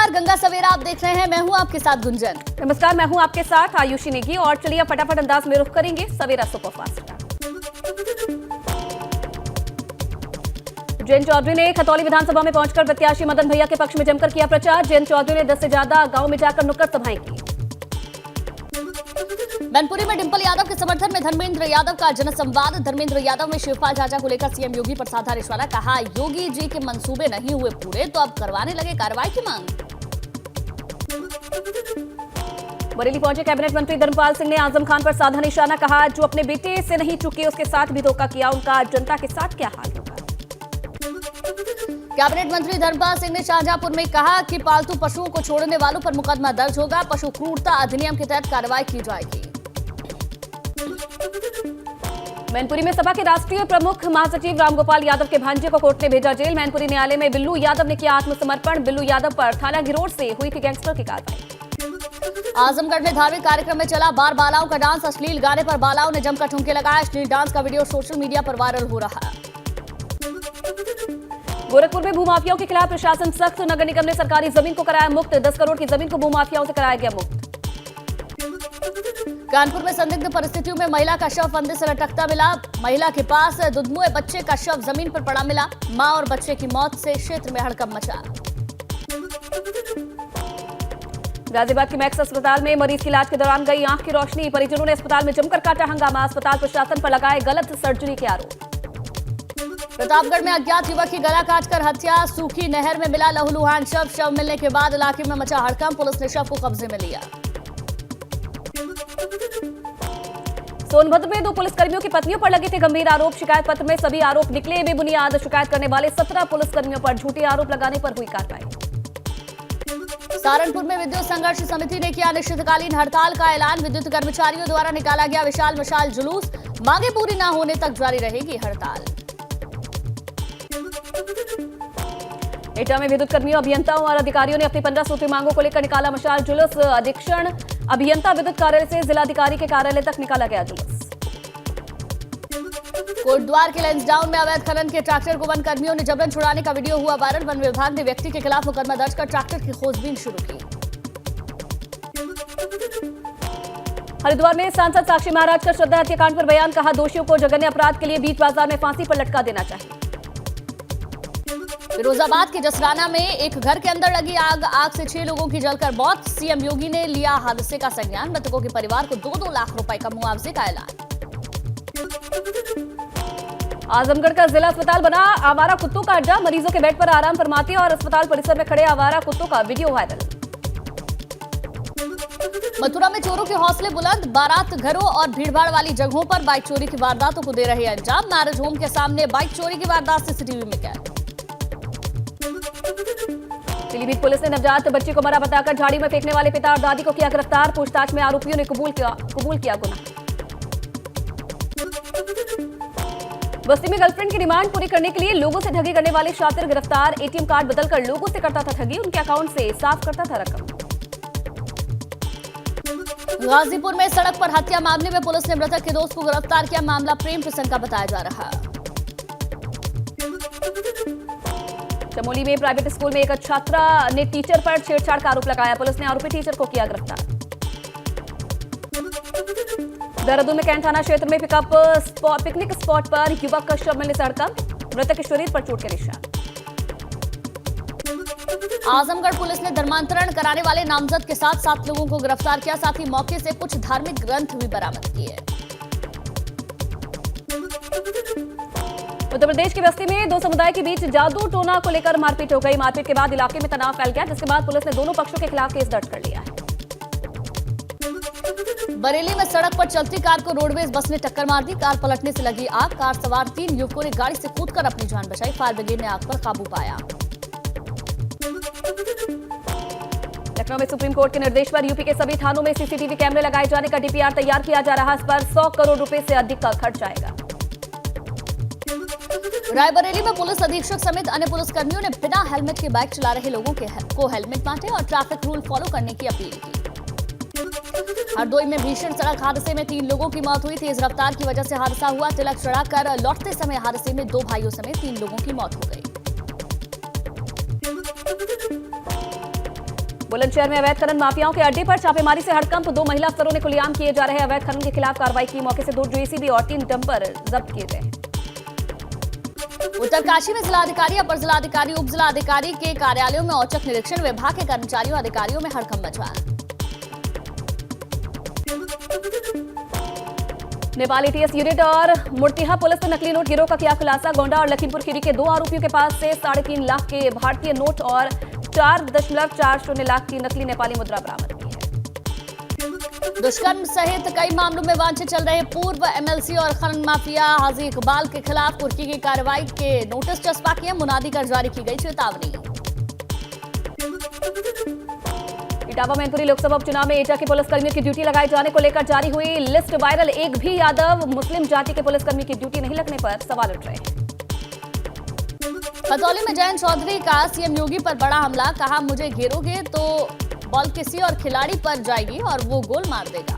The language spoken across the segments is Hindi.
नमस्कार, गंगा सवेरा आप देख रहे हैं। मैं हूं आपके साथ गुंजन। नमस्कार, मैं हूं आपके साथ आयुषी नेगी। और चलिए फटाफट अंदाज में रुख करेंगे सवेरा सुपरफास्ट का। जयंत चौधरी ने खतौली विधानसभा में पहुंचकर प्रत्याशी मदन भैया के पक्ष में जमकर किया प्रचार। जयंत चौधरी ने 10 से ज्यादा गांव में जाकर नुक्कड़ सभाएं की। मैनपुरी में डिंपल यादव के समर्थन में धर्मेंद्र यादव का जनसंवाद। धर्मेंद्र यादव में शिवपाल चाचा को लेकर सीएम योगी पर साधा निशाना। कहा, योगी जी के मंसूबे नहीं हुए पूरे तो अब करवाने लगे कार्रवाई की मांग। बरेली पहुंचे कैबिनेट मंत्री धर्मपाल सिंह ने आजम खान पर साधा निशाना। कहा, जो अपने बेटे से नहीं चुके उसके साथ भी धोखा किया, उनका जनता के साथ क्या हाल होगा। कैबिनेट मंत्री धर्मपाल सिंह ने शाहजहांपुर में कहा कि पालतू पशुओं को छोड़ने वालों पर मुकदमा दर्ज होगा। पशु क्रूरता अधिनियम के तहत कार्रवाई की जाएगी। मैनपुरी में सपा के राष्ट्रीय प्रमुख महासचिव रामगोपाल यादव के भांजे को कोर्ट ने भेजा जेल। मैनपुरी न्यायालय में बिल्लू यादव ने किया आत्मसमर्पण। बिल्लू यादव पर थाना गिरोड से हुई थी गैंगस्टर की कार्रवाई। आजमगढ़ में धार्मिक कार्यक्रम में चला बार बालाओं का डांस। अश्लील गाने पर बालाओं ने जमकर ठुमके लगाए। अश्लील डांस का वीडियो सोशल मीडिया पर वायरल हो रहा है। गोरखपुर में भूमाफियाओं के खिलाफ प्रशासन सख्त। नगर निगम ने सरकारी जमीन को कराया मुक्त। 10 करोड़ की जमीन को भूमाफियाओं से कराया गया मुक्त। कानपुर में संदिग्ध परिस्थितियों में महिला का शव फंदे से लटकता मिला। महिला के पास दुधमुए बच्चे का शव जमीन पर पड़ा मिला। मां और बच्चे की मौत से क्षेत्र में हड़कंप मचा। गाजियाबाद के मैक्स अस्पताल में मरीज की इलाज के दौरान गई आंख की रोशनी। परिजनों ने अस्पताल में जमकर काटा हंगामा। अस्पताल प्रशासन पर लगाए गलत सर्जरी के आरोप। प्रतापगढ़ में अज्ञात युवक की गला काटकर हत्या। सूखी नहर में मिला लहूलुहान शव मिलने के बाद इलाके में मचा हड़कंप। पुलिस ने शव को कब्जे में लिया। सोनभद्र में 2 पुलिसकर्मियों की पत्नियों पर लगे थे गंभीर आरोप। शिकायत पत्र में सभी आरोप निकले बेबुनियाद। शिकायत करने वाले 17 पुलिसकर्मियों पर झूठे आरोप लगाने पर हुई कार्रवाई। सहारनपुर में विद्युत संघर्ष समिति ने किया अनिश्चितकालीन हड़ताल का ऐलान। विद्युत कर्मचारियों द्वारा निकाला गया विशाल मशाल जुलूस। मांगे पूरी न होने तक जारी रहेगी हड़ताल। एटा में विद्युत कर्मियों, अभियंताओं और अधिकारियों ने अपनी 15 सूत्री मांगों को लेकर निकाला मशाल जुलूस। अधीक्षण अभियंता विद्युत कार्यालय से जिलाधिकारी के कार्यालय तक निकाला गया जुलूस। कोटद्वार के लेंसडाउन में अवैध खनन के ट्रैक्टर को वन कर्मियों ने जबरन छुड़ाने का वीडियो हुआ वायरल। वन विभाग ने व्यक्ति के खिलाफ मुकदमा दर्ज कर ट्रैक्टर की खोजबीन शुरू की। हरिद्वार में सांसद साक्षी महाराज का श्रद्धा हत्याकांड पर बयान। कहा, दोषियों को जघन्य अपराध के लिए बीच बाजार में फांसी पर लटका देना चाहिए। फिरोजाबाद के जसराना में एक घर के अंदर लगी आग से 6 लोगों की जलकर मौत। सीएम योगी ने लिया हादसे का संज्ञान। मृतकों के परिवार को 2-2 लाख रुपए का मुआवजे का ऐलान। आजमगढ़ का जिला अस्पताल बना आवारा कुत्तों का अड्डा। मरीजों के बेड पर आराम फरमाते और अस्पताल परिसर में खड़े आवारा कुत्तों का वीडियो वायरल। मथुरा में चोरों के हौसले बुलंद। बारात घरों और भीड़भाड़ वाली जगहों पर बाइक चोरी की वारदातों को दे रहे अंजाम। मैरिज होम के सामने बाइक चोरी की वारदात सीसीटीवी में कैद। पीलीभीत पुलिस ने नवजात बच्ची को मरा बताकर झाड़ी में फेंकने वाले पिता और दादी को किया गिरफ्तार। पूछताछ में आरोपियों ने कबूल किया गुनाह। बस्ती में गर्लफ्रेंड की डिमांड पूरी करने के लिए लोगों से ठगी करने वाले शातिर गिरफ्तार। एटीएम कार्ड बदलकर लोगों से करता था ठगी। उनके अकाउंट से साफ करता था रकम। गाजीपुर में सड़क पर हत्या मामले में पुलिस ने मृतक के दोस्त को गिरफ्तार किया। मामला प्रेम प्रसंग का बताया जा रहा है। चमोली में प्राइवेट स्कूल में एक छात्रा ने टीचर पर छेड़छाड़ का आरोप लगाया। पुलिस ने आरोपी टीचर को किया गिरफ्तार। देहरादून में कैंट थाना क्षेत्र में पिकनिक स्पॉट पर युवक का शव मिलने से हड़कंप। मृतक के शरीर पर चोट के निशान। आजमगढ़ पुलिस ने धर्मांतरण कराने वाले नामजद के साथ 7 लोगों को गिरफ्तार किया। साथ ही मौके से कुछ धार्मिक ग्रंथ भी बरामद किए। उत्तर प्रदेश की बस्ती में 2 समुदाय के बीच जादू टोना को लेकर मारपीट हो गई। मारपीट के बाद इलाके में तनाव फैल गया, जिसके बाद पुलिस ने दोनों पक्षों के खिलाफ केस दर्ज कर लिया है। बरेली में सड़क पर चलती कार को रोडवेज बस ने टक्कर मार दी। कार पलटने से लगी आग। कार सवार 3 युवकों ने गाड़ी से कूदकर अपनी जान बचाई। फायर ब्रिगेड ने आग पर काबू पाया। लखनऊ में सुप्रीम कोर्ट के निर्देश पर यूपी के सभी थानों में सीसीटीवी कैमरे लगाए जाने का डीपीआर तैयार किया जा रहा है। इस पर 100 करोड़ रुपए से अधिक का खर्च आएगा। रायबरेली में पुलिस अधीक्षक समेत अन्य पुलिसकर्मियों ने बिना हेलमेट के बाइक चला रहे लोगों को हेलमेट बांटे और ट्रैफिक रूल फॉलो करने की अपील की। हरदोई में भीषण सड़क हादसे में 3 लोगों की मौत हुई। तेज रफ्तार की वजह से हादसा हुआ। तिलक चढ़ाकर लौटते समय हादसे में 2 भाइयों समेत 3 लोगों की मौत हो गई। बुलंदशहर में अवैध खनन माफियाओं के अड्डे पर छापेमारी से हड़कंप। 2 महिला अफसरों ने खुलेआम किए जा रहे अवैध खनन के खिलाफ कार्रवाई की। मौके से 2 जेसीबी और 3 डंपर जब्त किए गए। उत्तरकाशी में जिलाधिकारी, अपर जिलाधिकारी, उप जिलाधिकारी के कार्यालयों में औचक निरीक्षण। विभाग के कर्मचारियों अधिकारियों में हड़कंप मचा। नेपाल एटीएस यूनिट और मुर्तिहा पुलिस ने नकली नोट गिरोह का किया खुलासा। गोंडा और लखीमपुर खीरी के 2 आरोपियों के पास से 3.5 लाख के भारतीय नोट और 4.40 लाख की नकली नेपाली मुद्रा बरामद की है। दुष्कर्म सहित कई मामलों में वांछित चल रहे पूर्व एमएलसी और खनन माफिया हाजी इकबाल के खिलाफ कुर्की की कार्रवाई के नोटिस चस्पा किए। मुनादी कर जारी की गई चेतावनी। इटावा मैनपुरी लोकसभा उपचुनाव में एटा के पुलिसकर्मियों की ड्यूटी लगाए जाने को लेकर जारी हुई लिस्ट वायरल। एक भी यादव मुस्लिम जाति के पुलिसकर्मी की ड्यूटी नहीं लगने पर सवाल उठ रहे हैं। खतौली में जयंत चौधरी का सीएम योगी पर बड़ा हमला। कहा, मुझे घेरोगे तो बॉल किसी और खिलाड़ी पर जाएगी और वो गोल मार देगा।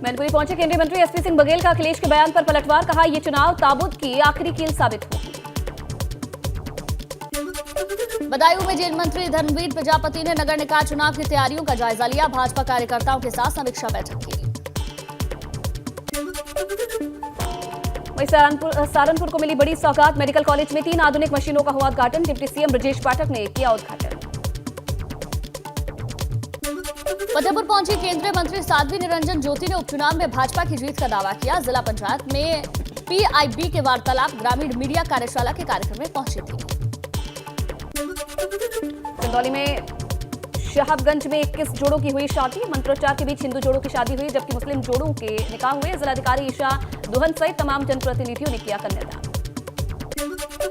मैनपुरी पहुंचे केंद्रीय मंत्री एसपी सिंह बघेल का अखिलेश के बयान पर पलटवार। कहा, यह चुनाव ताबूत की आखिरी कील साबित होगी। बदायूं में जेल मंत्री धर्मवीर प्रजापति ने नगर निकाय चुनाव की तैयारियों का जायजा लिया। भाजपा कार्यकर्ताओं के साथ समीक्षा बैठक की। वहीं सहारनपुर को मिली बड़ी सौगात। मेडिकल कॉलेज में 3 आधुनिक मशीनों का हुआ उद्घाटन। डिप्टी सीएम ब्रजेश पाठक ने किया उद्घाटन। फतेहपुर पहुंची केंद्रीय मंत्री साध्वी निरंजन ज्योति ने उपचुनाव में भाजपा की जीत का दावा किया। जिला पंचायत में पीआईबी के वार्तालाप ग्रामीण मीडिया कार्यशाला के कार्यक्रम में पहुंची थी। चंदौली में शहाबगंज में 21 जोड़ों की हुई शादी। मंत्रोच्चार के बीच हिंदू जोड़ों की शादी हुई, जबकि मुस्लिम जोड़ों के निकाह हुए। जिलाधिकारी ईशा दुहन सहित तमाम जनप्रतिनिधियों ने किया कन्यादान।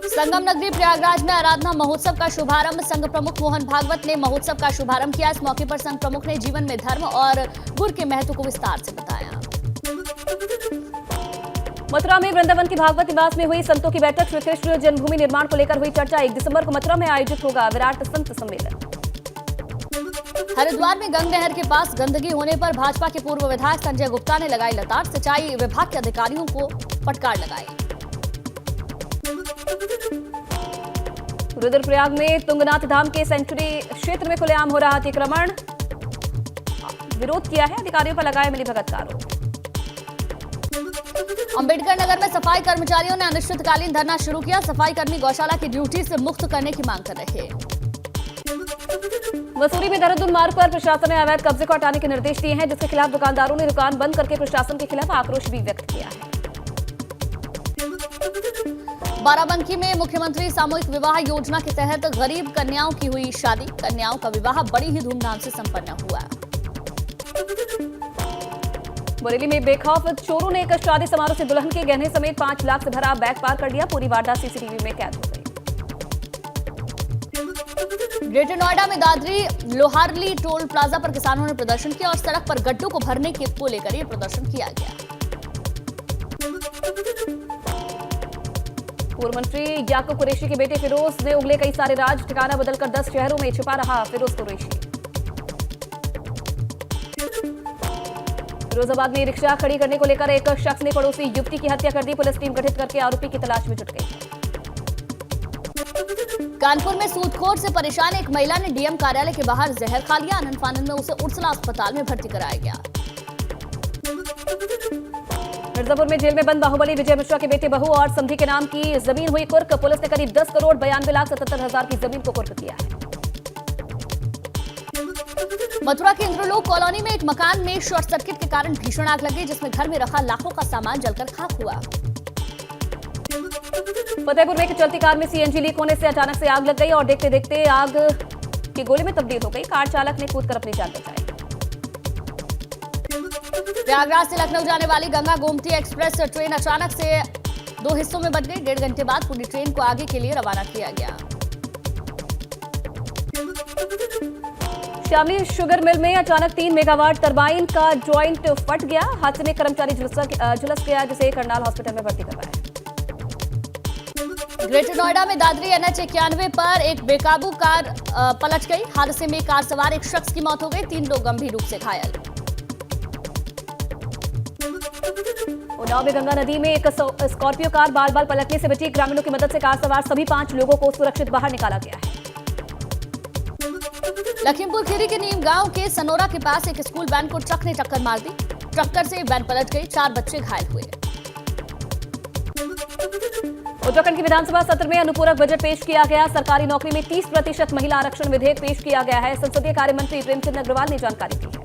संगम नगरी प्रयागराज में आराधना महोत्सव का शुभारंभ। संघ प्रमुख मोहन भागवत ने महोत्सव का शुभारंभ किया। इस मौके पर संघ प्रमुख ने जीवन में धर्म और गुर के महत्व को विस्तार से बताया। मथुरा में वृंदावन की भागवत निवास में हुई संतों की बैठक। श्री कृष्ण जन्मभूमि निर्माण को लेकर हुई चर्चा। 1 दिसंबर को मथुरा में आयोजित होगा विराट संत सम्मेलन। हरिद्वार में गंग नहर के पास गंदगी होने पर भाजपा के पूर्व विधायक संजय गुप्ता ने लगाई लताड़। सिंचाई विभाग के अधिकारियों को फटकार लगाई। रुद्रप्रयाग में तुंगनाथ धाम के सेंचुरी क्षेत्र में खुलेआम हो रहा अतिक्रमण। विरोध किया है, अधिकारियों पर लगाए मिलीभगत का आरोप। अंबेडकर नगर में सफाई कर्मचारियों ने अनिश्चितकालीन धरना शुरू किया। सफाई कर्मी गौशाला की ड्यूटी से मुक्त करने की मांग कर रहे। वसूली में देहरादून मार्ग पर प्रशासन ने अवैध कब्जे को हटाने के निर्देश दिए हैं, जिसके खिलाफ दुकानदारों ने दुकान बंद करके प्रशासन के खिलाफ आक्रोश भी व्यक्त किया है। बाराबंकी में मुख्यमंत्री सामूहिक विवाह योजना के तहत गरीब कन्याओं की हुई शादी। कन्याओं का विवाह बड़ी ही धूमधाम से संपन्न हुआ। बरेली में बेखौफ चोरों ने एक शादी समारोह से दुल्हन के गहने समेत 5 लाख से भरा बैग पार कर लिया। पूरी वारदात सीसीटीवी में कैद हो गई। ग्रेटर नोएडा में दादरी लोहारली टोल प्लाजा पर किसानों ने प्रदर्शन किया और सड़क पर गड्ढों को भरने को लेकर यह प्रदर्शन किया गया। पूर्व मंत्री याकूब कुरैशी के बेटे फिरोज ने उगले कई सारे राज। ठिकाना बदलकर 10 शहरों में छिपा रहा फिरोज कुरैशी। फिरोजाबाद में रिक्शा खड़ी करने को लेकर एक शख्स ने पड़ोसी युवती की हत्या कर दी। पुलिस टीम गठित करके आरोपी की तलाश में जुट गई। कानपुर में सूदखोर से परेशान एक महिला ने डीएम कार्यालय के बाहर जहर खा लिया। आनंद फानंद में उसे उर्सला अस्पताल में भर्ती कराया गया। मिर्जापुर में जेल में बंद बाहुबली विजय मिश्रा के बेटे बहू और समधी के नाम की जमीन हुई कुर्क। पुलिस ने करीब 10 करोड़ 92,77,000 की जमीन को कुर्क किया है। मथुरा के इंद्रलोक कॉलोनी में एक मकान में शॉर्ट सर्किट के कारण भीषण आग लग गई, जिसमें घर में रखा लाखों का सामान जलकर खाक हुआ। फतेहपुर में एक चलती कार में सीएनजी लीक होने से अचानक से आग लग गई और देखते देखते आग की गोली में तब्दील हो गई। कार चालक ने कूदकर अपनी जान बचाई। प्रयागराज से लखनऊ जाने वाली गंगा गोमती एक्सप्रेस ट्रेन अचानक से 2 हिस्सों में बंट गई। 1.5 घंटे बाद पूरी ट्रेन को आगे के लिए रवाना किया गया। शामली शुगर मिल में अचानक 3 मेगावाट टरबाइन का जॉइंट फट गया। हादसे में कर्मचारी झुलस गया, जिसे करनाल हॉस्पिटल में भर्ती करवाया। ग्रेटर नोएडा में दादरी NH 91 पर एक बेकाबू कार पलट गई। हादसे में कार सवार एक शख्स की मौत हो गई। 3 लोग गंभीर रूप से घायल। उन्नाव में गंगा नदी में एक स्कॉर्पियो कार बाल बाल पलटने से बची। ग्रामीणों की मदद से कार सवार सभी 5 लोगों को सुरक्षित बाहर निकाला गया है। लखीमपुर खीरी के नीम गांव के सनोरा के पास एक स्कूल वैन को ट्रक ने टक्कर मार दी। टक्कर से वैन पलट गई, 4 बच्चे घायल हुए। उत्तराखंड की विधानसभा सत्र में अनुपूरक बजट पेश किया गया। सरकारी नौकरी में 30% महिला आरक्षण विधेयक पेश किया गया है। संसदीय कार्य मंत्री प्रेमचंद अग्रवाल ने जानकारी दी है।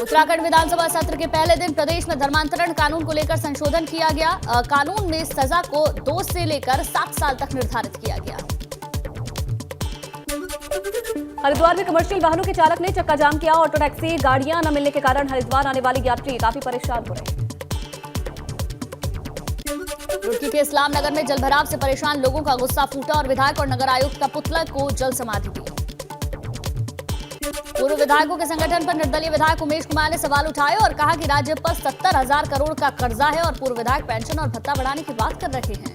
उत्तराखंड विधानसभा सत्र के पहले दिन प्रदेश में धर्मांतरण कानून को लेकर संशोधन किया गया। कानून में सजा को 2 से लेकर 7 साल तक निर्धारित किया गया। हरिद्वार में कमर्शियल वाहनों के चालक ने चक्का जाम किया। ऑटो टैक्सी गाड़ियां न मिलने के कारण हरिद्वार आने वाले यात्री काफी परेशान हो रहे हैं। रुड़की के इस्लाम नगर में जलभराव से परेशान लोगों का गुस्सा फूटा और विधायक और नगर आयुक्त का पुतला को जल समाधि दी। पूर्व विधायकों के संगठन पर निर्दलीय विधायक उमेश कुमार ने सवाल उठाए और कहा कि राज्य पर 70,000 करोड़ का कर्जा है और पूर्व विधायक पेंशन और भत्ता बढ़ाने की बात कर रहे हैं।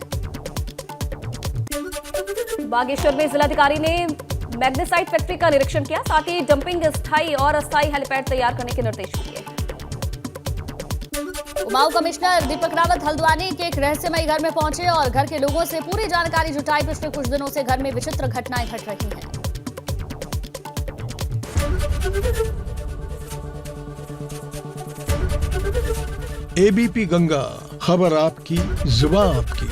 बागेश्वर में जिलाधिकारी ने मैग्नेसाइट फैक्ट्री का निरीक्षण किया। साथ ही डंपिंग स्थायी और अस्थायी हेलीपैड तैयार करने के निर्देश दिए। उमाऊ कमिश्नर दीपक रावत हल्द्वानी के एक रहस्यमयी घर में पहुंचे और घर के लोगों से पूरी जानकारी जुटाई। पिछले कुछ दिनों से घर में विचित्र घटनाएं घट रही हैं। एबीपी गंगा, खबर आपकी, जुबान आपकी।